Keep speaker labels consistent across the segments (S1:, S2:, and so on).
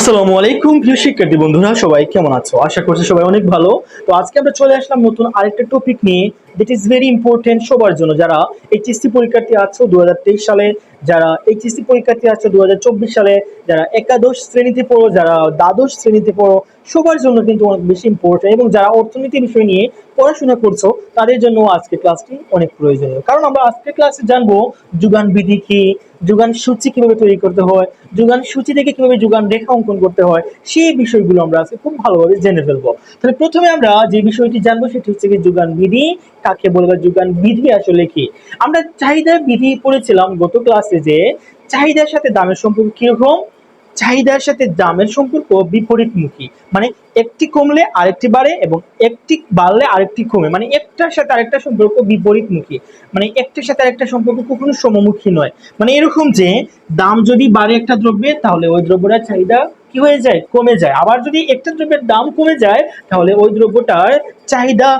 S1: আসসালামু আলাইকুম প্রিয় শিক্ষার্থী বন্ধুরা, সবাই কেমন আছো? আশা করছি সবাই অনেক ভালো। তো আজকে আমরা চলে আসলাম নতুন আরেকটা টপিক নিয়ে, দ্যাট ইজ ভেরি ইম্পর্টেন্ট সবার জন্য, যারা এইচএসসি পরীক্ষার্থী আছো 2023 সালে, যারা এইচএসসি পরীক্ষার্থী আছো 2024 সালে, যারা একাদশ শ্রেণীতে পড়ো, যারা দ্বাদশ শ্রেণীতে পড়ো, সবার জন্য কিন্তু অনেক বেশি ইম্পর্টেন্ট। এবং যারা অর্থনীতি বিষয় নিয়ে পড়াশোনা করছো তাদের জন্য আজকে ক্লাসটি অনেক প্রয়োজনীয়, কারণ আমরা আজকে ক্লাসে জানবো যোগান বিধি কি, যোগান সূচি কিভাবে তৈরি করতে হয়, যোগান সূচি থেকে কিভাবে যোগান রেখা অঙ্কন করতে হয়, সেই বিষয়গুলো আমরা আজকে খুব ভালোভাবে জেনে ফেলবো। তাহলে প্রথমে আমরা যে বিষয়টি জানবো সেটি হচ্ছে কি যোগান বিধি কাকে বলে বা যোগান বিধি আসলে কি। আমরা চাহিদা বিধি পড়েছিলাম গত ক্লাসে, যে চাহিদার সাথে দামের সম্পর্ক কিরকম। চাহিদার সাথে দামের সম্পর্ক বিপরীতমুখী, মানে একটি কমলে আরেকটি বাড়ে এবং একটি বাড়লে আরেকটি কমে, মানে একটার সাথে আরেকটা সম্পর্ক বিপরীতমুখী, মানে একটির সাথে আরেকটা সম্পর্ক কখনো সমমুখী নয়। মানে এরকম যে দাম যদি বাড়ে একটা দ্রব্যের, তাহলে ওই দ্রব্যটার চাহিদা কি হয়ে যায়, কমে যায়। আবার যদি একটা দ্রব্যের দাম কমে যায়, তাহলে ওই দ্রব্যটার চাহিদা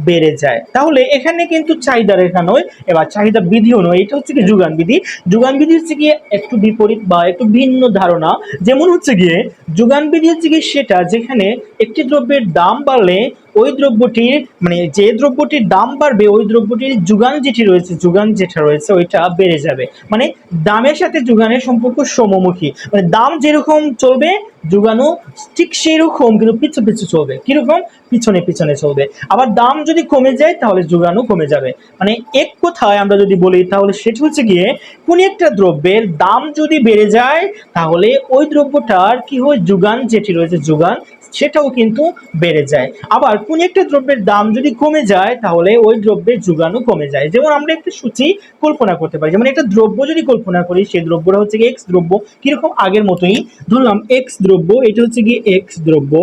S1: বেড়ে যায়। তাহলে এখানে কিন্তু চাহিদা রেখা নয়, এবার চাহিদা বিধিও নয়, এটা হচ্ছে কি যোগান বিধি। যোগান বিধি হচ্ছে গিয়ে একটু বিপরীত বা একটু ভিন্ন ধারণা। যেমন হচ্ছে গিয়ে যোগান বিধি হচ্ছে গিয়ে সেটা যেখানে একটি দ্রব্যের দাম বাড়লে ওই দ্রব্যটির, মানে যে দ্রব্যটির দাম বাড়বে ওই দ্রব্যটির যোগান যেটি রয়েছে, যোগান যেটা রয়েছে ওইটা বেড়ে যাবে। মানে দামের সাথে যোগানের সম্পর্ক সমমুখী, মানে দাম যেরকম চলবে যোগানও ঠিক সেই রকম, কিন্তু পিছু পিছু চলবে। কিরকম? পিছনে পিছনে চলবে। আবার দাম যদি কমে যায় তাহলে যোগানও কমে যাবে। মানে এক কথায় আমরা যদি বলি তাহলে সেটা হচ্ছে গিয়ে কোন একটা দ্রব্যের দাম যদি বেড়ে যায় তাহলে ওই দ্রব্যটার কি হয়, যোগান যেটি রয়েছে যোগান সেটাও কিন্তু বেড়ে যায়। আবার কোন একটা দ্রব্যের দাম যদি কমে যায় তাহলে ওই দ্রব্যের যোগানও কমে যায়। যেমন আমরা একটা সূচি কল্পনা করতে পারি, যেমন একটা দ্রব্য যদি কল্পনা করি, সেই দ্রব্যটা হচ্ছে গিয়ে এক্স দ্রব্য। কিরকম? আগের মতোই ধরলাম এক্স দ্রব্য, এটা হচ্ছে গিয়ে এক্স দ্রব্য।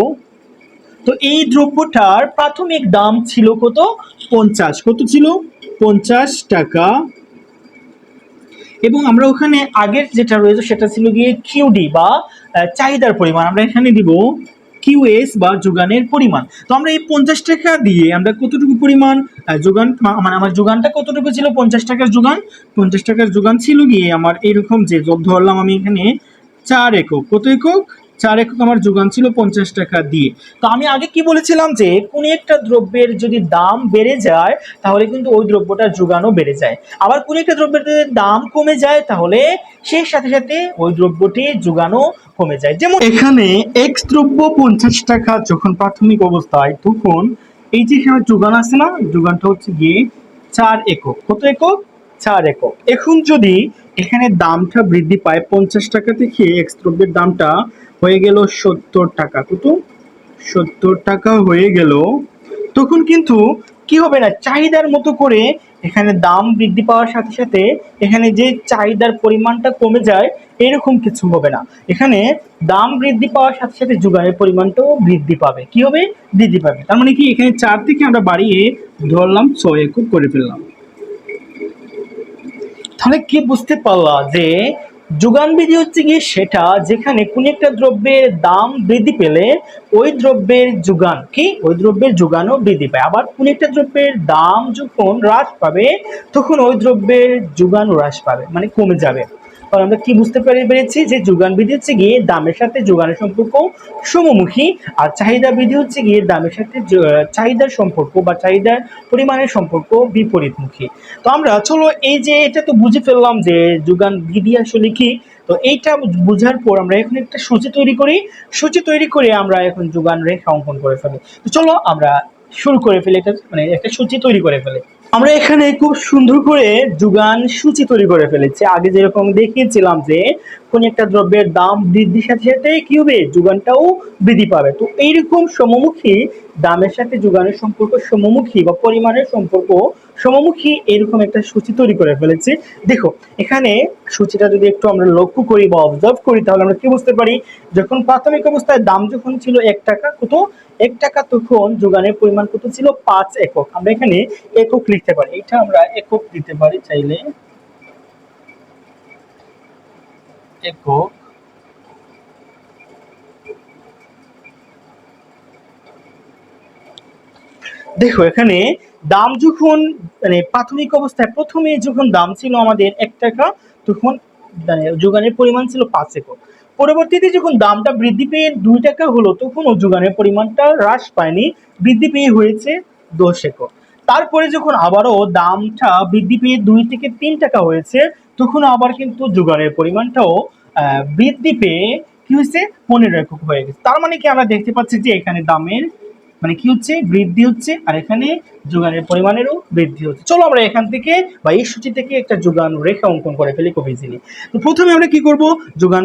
S1: তো এই দ্রব্যটার প্রাথমিক দাম ছিল কত? 50। কত ছিল? 50 টাকা। এবং আমরা ওখানে আগের যেটা রয়েছে সেটা ছিল গিয়ে কিউডি বা চাহিদার পরিমাণ। আমরা এখানে দিব কিউএস বা যোগানের পরিমাণ। তো আমরা এই 50 টাকা দিয়ে আমরা কতটুকু পরিমাণ যোগান, মানে আমার যোগানটা কতটুকু ছিল? 50 টাকার যোগান। 50 টাকার যোগান ছিল গিয়ে আমার এরকম, যে ধরলাম আমি এখানে 4 একক। কত একক? 4 একক আমার যোগান ছিল 50 টাকা দিয়ে। তো আমি আগে কি বলেছিলাম, যে কোন একটা দ্রব্যের যদি দাম বেড়ে যায় তাহলে কিন্তু ওই দ্রব্যটার যোগানও বেড়ে যায়। আবার কোন একটা দ্রব্যের যদি দাম কমে যায় তাহলে সেই সাথে সাথে ওই দ্রব্যটির যোগানও কমে যায়। যেমন এখানে এক্স দ্রব্য 50 টাকা যখন প্রাথমিক অবস্থায়, তখন এই যে এখানে যোগান আছে না, যোগানটা হচ্ছে গিয়ে 4 একক। কত একক? 4 একক। এখন যদি এখানে দামটা বৃদ্ধি পায় 50 টাকা থেকে, এক্স দ্রব্যের দামটা হয়ে গেল 70 টাকা। কত? 70 টাকা হয়ে গেল। তখন কিন্তু কি হবে না, চাহিদার মতো করে এখানে দাম বৃদ্ধি পাওয়ার সাথে সাথে এখানে যে চাহিদার পরিমাণটা কমে যায় এরকম কিছু হবে না। এখানে দাম বৃদ্ধি পাওয়ার সাথে সাথে যোগানের পরিমাণটাও বৃদ্ধি পাবে। কি হবে? বৃদ্ধি পাবে। তার মানে কি, এখানে 4 থেকে আমরা বাড়িয়ে ধরলাম 6 একক করে ফেললাম। তাহলে কি বুঝতে পারলা, যে যোগান বিধি হচ্ছে কি সেটা যেখানে কোন একটা দ্রব্যের দাম বৃদ্ধি পেলে ওই দ্রব্যের যোগান কি, ওই দ্রব্যের যোগানও বৃদ্ধি পায়। আবার কোন একটা দ্রব্যের দাম যখন হ্রাস পাবে তখন ওই দ্রব্যের যোগান হ্রাস পাবে, মানে কমে যাবে। কারণ আমরা কি বুঝতে পেরেছি, যে যোগান বিধি হচ্ছে গিয়ে দামের সাথে যোগানের সম্পর্ক সমমুখী, আর চাহিদা বিধি হচ্ছে গিয়ে দামের সাথে চাহিদার সম্পর্ক বা চাহিদার পরিমাণের সম্পর্ক বিপরীতমুখী। তো আমরা চলো এই যে এটা তো বুঝে ফেললাম যে যোগান বিধি আসলে কি। তো এইটা বুঝার পর আমরা এখন একটা সূচি তৈরি করি। সূচি তৈরি করে আমরা এখন যোগান রেখা অঙ্কন করে ফেলি। তো চলো আমরা শুরু করে ফেলি, এটা মানে একটা সূচি তৈরি করে ফেলি। আমরা এখানে খুব সুন্দর করে যোগান সূচি তৈরি করে ফেলেছি। আগে যেরকম দেখিয়েছিলাম যে কোন একটা দ্রব্যের দাম বৃদ্ধির সাথে সাথে কি হবে, যোগানটাও বৃদ্ধি পাবে। তো এইরকম সমমুখী দামের সাথে যোগানের সম্পর্ক সমমুখী বা পরিমাণের সম্পর্ক সমমুখী, এরকম একটা সূচি তৈরি করে ফেলেছি। দেখো এখানে সূচিটা যদি একটু আমরা লক্ষ্য করি বা অবজার্ভ করি তাহলে আমরা কি বুঝতে পারি, যখন প্রাথমিক অবস্থায় দাম যখন ছিল 1 টাকা, কত? 1 টাকা, তখন যোগানের পরিমাণ কত ছিল? 5 একক। আমরা এখানে একক লিখতে পারি, এটা আমরা একক দিতে পারি চাইলে, একক। দেখো এখানে দাম যখন, মানে প্রাথমিক অবস্থায় প্রথমে যখন দাম ছিল আমাদের 1 টাকা, তখন মানে যোগানের পরিমাণ ছিল 5 একক। পরবর্তীতে যখন দামটা বৃদ্ধি পেয়ে 2 টাকা হলো তখনও যোগানের পরিমাণটা হ্রাস পায়নি, বৃদ্ধি পেয়ে হয়েছে 10 একক। তারপরে যখন আবারও দামটা বৃদ্ধি পেয়ে 2 থেকে 3 টাকা হয়েছে তখন আবার কিন্তু যোগানের পরিমাণটাও বৃদ্ধি পেয়ে কি হয়েছে 15 একক হয়ে গেছে। তার মানে কি আমরা দেখতে পাচ্ছি যে এখানে দামের মানে কি হচ্ছে বৃদ্ধি হচ্ছে আর এখানে যোগানের পরিমাণেরও বৃদ্ধি হচ্ছে। চলো আমরা এখান থেকে বা এই সূচি থেকে একটা যোগান রেখা অঙ্কন করে ফেলি খুব ইজিলি। তো প্রথমে আমরা কি করব, যোগান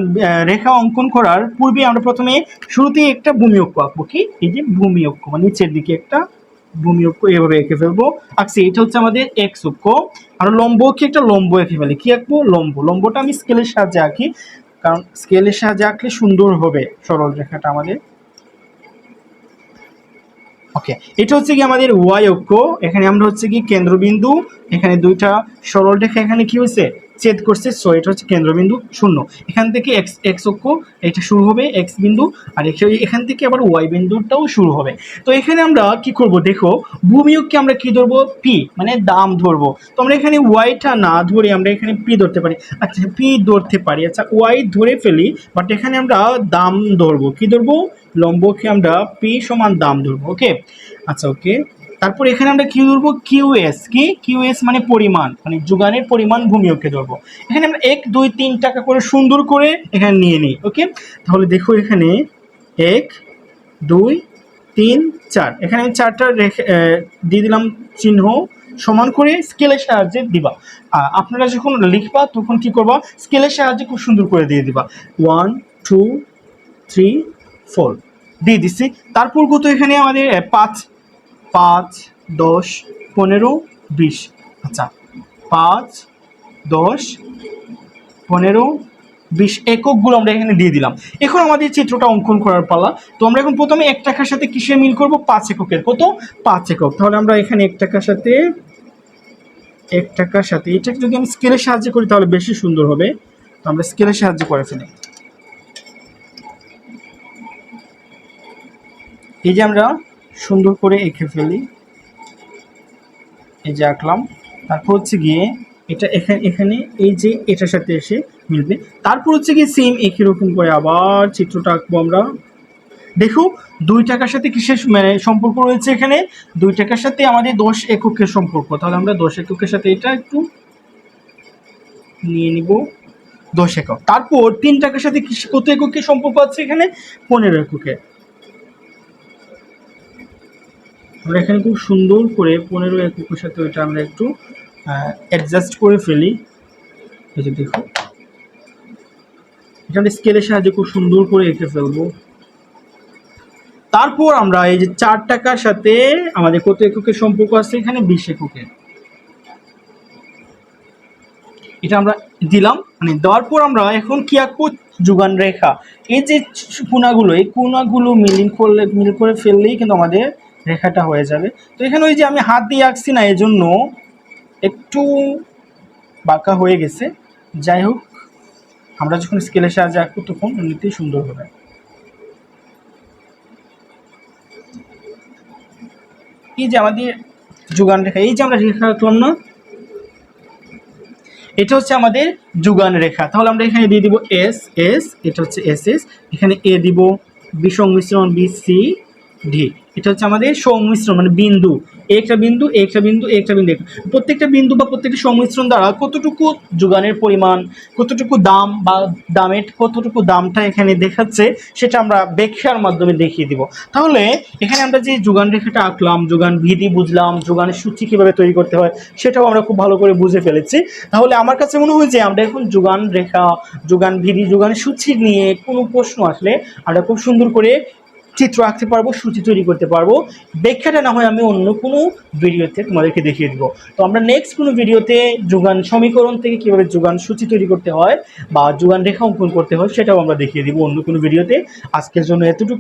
S1: রেখা অঙ্কন করার পূর্বে আমরা প্রথমে শুরুতেই একটা ভূমি অক্ষ আঁকবো। কি এই যে ভূমি অক্ষ মানে নিচের দিকে একটা ভূমি অক্ষ এভাবে এঁকে ফেলবো। আচ্ছা এটা হচ্ছে আমাদের এক্স অক্ষ। আর লম্ব অক্ষে একটা লম্ব এঁকে ফেলি। কি আঁকবো, লম্ব। লম্বটা আমি স্কেলের সাহায্যে আঁকি, কারণ স্কেলের সাহায্যে আঁকলে সুন্দর হবে সরল রেখাটা আমাদের। ওকে, এটা হচ্ছে কি আমাদের ওয়াই অক্ষ। এখানে আমরা হচ্ছে কি কেন্দ্রবিন্দু, এখানে দুইটা সরল রেখা এখানে কি হয়েছে ছেদ করছে, সো এটা হচ্ছে কেন্দ্রবিন্দু 0। এখান থেকে এক্স এক্স অক্ষ এটা শুরু হবে এক্স বিন্দু, আর এখান থেকে আবার ওয়াই বিন্দুটাও শুরু হবে। তো এখানে আমরা কি করব দেখো, ভূমি অক্ষে আমরা কি ধরবো, পি মানে দাম ধরবো। তো আমরা এখানে ওয়াইটা না ধরে আমরা এখানে পি ধরতে পারি। আচ্ছা পি ধরতে পারি, আচ্ছা ওয়াই ধরে ফেলি, বাট এখানে আমরা দাম ধরবো। কি ধরবো, লম্বকে আমরা পি সমান দাম ধরবো। ওকে আচ্ছা ওকে, তারপর এখানে আমরা কি ধরবো, কিউএস। কি কিউএস মানে পরিমাণ, মানে যোগানের পরিমাণ ভূমি অক্ষে ধরবো। এখানে আমরা 1 2 3 টাকা করে সুন্দর করে এখানে নিয়ে নিই। ওকে তাহলে দেখো এখানে 1 2 3 4, এখানে আমি 4টা দিয়ে দিলাম চিহ্ন, সমান করে স্কেলের সাহায্যে দিবা। আপনারা যখন লিখবা তখন কি করবা, স্কেলের সাহায্যে খুব সুন্দর করে দিয়ে দিবা। 1 2 3 4 দিয়ে দিচ্ছি। তারপর কত এখানে আমাদের 5 5 10 15 20। আচ্ছা 5 10 15 20 এককগুলো আমরা এখানে দিয়ে দিলাম। এখন আমাদের চিত্রটা অঙ্কন করার পালা। তো আমরা এখন প্রথমে 1 টাকার সাথে কিসের মিল করব, 5 এককের। কত, 5 একক। তাহলে আমরা এখানে 1 টাকার সাথে এটাকে যদি আমি স্কেলের সাহায্যে করি তাহলে বেশি সুন্দর হবে। তো আমরা স্কেলের সাহায্যে করে ফেলি। এই যে আমরা সুন্দর করে এঁকে ফেলি, এই যে আঁকলাম। তারপর হচ্ছে গিয়ে এটা এখানে এই যে এটার সাথে এসে মিলবে। তারপর হচ্ছে গিয়ে সেম একই রকম করে আবার চিত্রটা আঁকবো আমরা। দেখো 2 টাকার সাথে কিসের মানে সম্পর্ক রয়েছে, এখানে 2 টাকার সাথে আমাদের 10 এককের সম্পর্ক। তাহলে আমরা 10 এককের সাথে এটা একটু নিয়ে নিব, 10 একক। তারপর 3 টাকার সাথে কত এককের সম্পর্ক আছে, এখানে 15 এককের। আমরা এখানে খুব সুন্দর করে 15 এককের সাথে ওইটা আমরা একটু অ্যাডজাস্ট করে ফেলি। এই যে দেখো এটা আমরা স্কেলের সাহায্যে খুব সুন্দর করে এঁকে ফেলবো। তারপর আমরা এই যে 4 টাকার সাথে আমাদের কত এককের সম্পর্ক আছে, এখানে 20 এককের। এটা আমরা দিলাম, মানে দেওয়ার পর আমরা এখন কি আঁকবো, যোগান রেখা। এই যে কোণাগুলো, এই কোণাগুলো মিল করে ফেললেই কিন্তু আমাদের রেখাটা হয়ে যাবে। তো এখানে ওই যে আমি হাত দিয়ে আঁকছি না, এজন্য একটু বাঁকা হয়ে গেছে। যাই হোক, আমরা যখন স্কেলের সাহায্যে আঁকবো তখন এমনিতেই সুন্দর হবে। এই যে আমাদের যোগান রেখা, এই যে আমরা রেখা আঁকলাম না, এটা হচ্ছে আমাদের যোগান রেখা। তাহলে আমরা এখানে দিয়ে দিব এস এস, এটা হচ্ছে এস এস, এখানে এ দিব, বি সংমিশ্রণ বি সি ডি, এটা হচ্ছে আমাদের সংমিশ্রণ মানে বিন্দু, একটা বিন্দু একটা বিন্দু একটা বিন্দু। প্রত্যেকটা বিন্দু বা প্রত্যেকটা সংমিশ্রণ দ্বারা কতটুকু যোগানের পরিমাণ, কতটুকু দাম বা দামের কতটুকু দামটা এখানে দেখাচ্ছে সেটা আমরা ব্যাখ্যার মাধ্যমে দেখিয়ে দিব। তাহলে এখানে আমরা যে যোগান রেখাটা আঁকলাম, যোগান বিধি বুঝলাম, যোগানের সূচি কীভাবে তৈরি করতে হয় সেটাও আমরা খুব ভালো করে বুঝে ফেলেছি। তাহলে আমার কাছে মনে হয় যে আমরা এখন যোগান রেখা, যোগান বিধি, যোগানের সূচি নিয়ে কোনো প্রশ্ন আসলে আমরা খুব সুন্দর করে চিত্র আঁকতে পারবো, সূচি তৈরি করতে পারবো। ব্যাখ্যাটা না হয় আমি অন্য কোনো ভিডিওতে তোমাদেরকে দেখিয়ে দিব। তো আমরা নেক্সট কোনো ভিডিওতে যোগান সমীকরণ থেকে কীভাবে যোগান সূচি তৈরি করতে হয় বা যোগান রেখা অঙ্কন করতে হয় সেটাও আমরা দেখিয়ে দিব অন্য কোনো ভিডিওতে। আজকের জন্য এতটুকু।